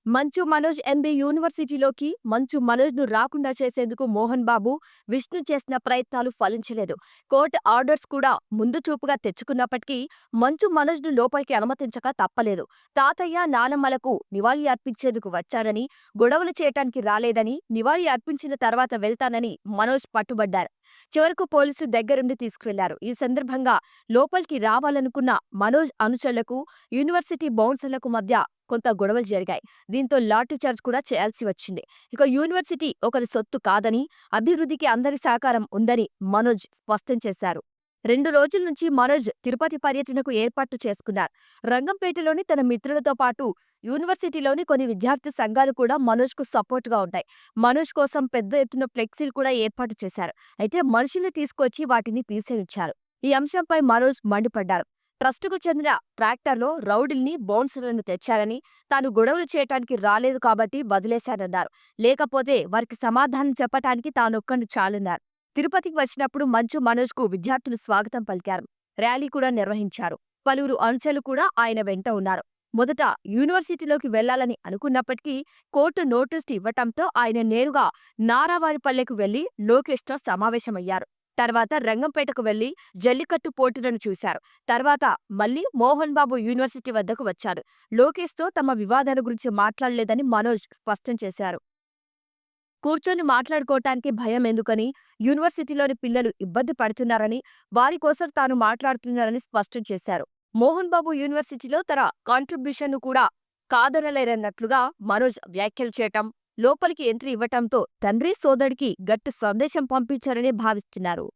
Manchu Manoj MB యూనివర్సిటీలోకి మంచు మనోజ్‌ను రాకుండా చేసేందుకు మోహన్ బాబు, విష్ణు చేసిన ప్రయత్నాలు ఫలించలేదు. కోర్టు ఆర్డర్స్ కూడా ముందు చూపుగా తెచ్చుకున్నప్పటికీ మంచు మనోజ్‌ను లోపలికి అనుమతించక తప్పలేదు. తాతయ్య, నానమ్మలకు నివాళి అర్పించేందుకు వచ్చారని, గొడవలు చేయటానికి రాలేదని, నివాళి అర్పించిన తర్వాత వెళ్తానని మనోజ్ పట్టుబడ్డారు. చివరకు పోలీసులు దగ్గరుండి తీసుకువెళ్లారు. ఈ సందర్భంగా లోపలికి రావాలనుకున్న మనోజ్ అనుచరులకు, యూనివర్సిటీ బౌన్సర్లకు మధ్య కొంత గొడవలు జరిగాయి. దీంతో లాఠీచార్జ్ కూడా చేయాల్సి వచ్చింది. ఇక యూనివర్సిటీ ఒకరి సొత్తు కాదని, అభివృద్ధికి అందరి సహకారం ఉందని మనోజ్ స్పష్టం చేశారు. 2 రోజుల నుంచి మనోజ్ తిరుపతి పర్యటనకు ఏర్పాట్లు చేసుకున్నారు. రంగంపేటలోని తన మిత్రులతో పాటు యూనివర్సిటీలోని కొన్ని విద్యార్థి సంఘాలు కూడా మనోజ్‌కు సపోర్ట్‌గా ఉంటాయి. మనోజ్ కోసం పెద్ద ఎత్తున ఫ్లెక్సీలు కూడా ఏర్పాటు చేశారు. అయితే మనుషుల్ని తీసుకొచ్చి వాటిని తీసేయించారు. ఈ అంశంపై మనోజ్ మండిపడ్డారు. ట్రస్టుకు చెందిన ట్రాక్టర్లో రౌడీల్ని, బౌన్సర్లను తెచ్చారని, తాను గొడవలు చేయటానికి రాలేదు కాబట్టి వదిలేశానన్నారు. లేకపోతే వారికి సమాధానం చెప్పటానికి తానొక్కడిని చాలన్నారు. తిరుపతికి వచ్చినప్పుడు మంచు మనోజ్‌కు విద్యార్థులు స్వాగతం పలికారు. ర్యాలీ కూడా నిర్వహించారు. పలువురు అనుచరులు కూడా ఆయన వెంట ఉన్నారు. మొదట యూనివర్సిటీలోకి వెళ్లాలని అనుకున్నప్పటికీ కోర్టు నోటీసు ఇవ్వటంతో ఆయన నేరుగా నారావారిపల్లెకు వెళ్లి లోకేష్‌తో సమావేశమయ్యారు. తర్వాత రంగంపేటకు వెళ్లి జల్లికట్టు పోటీలను చూశారు. తర్వాత మళ్లీ మోహన్ బాబు యూనివర్సిటీ వద్దకు వచ్చారు. లోకేష్‌తో తమ వివాదాల గురించి మాట్లాడలేదని మనోజ్ స్పష్టం చేశారు. కూర్చొని మాట్లాడుకోవటానికి భయం ఎందుకని, యూనివర్సిటీలోని పిల్లలు ఇబ్బంది పడుతున్నారని, వారి కోసం తాను మాట్లాడుతున్నారని స్పష్టం చేశారు. మోహన్ బాబు యూనివర్సిటీలో తన కాంట్రిబ్యూషన్ను కూడా కాదనలేరన్నట్లుగా మనోజ్ వ్యాఖ్యలు చేయటం, లోపలికి ఎంట్రీ ఇవ్వటంతో తండ్రి, సోదరుడికి గట్టి సందేశం పంపించారని భావిస్తున్నారు.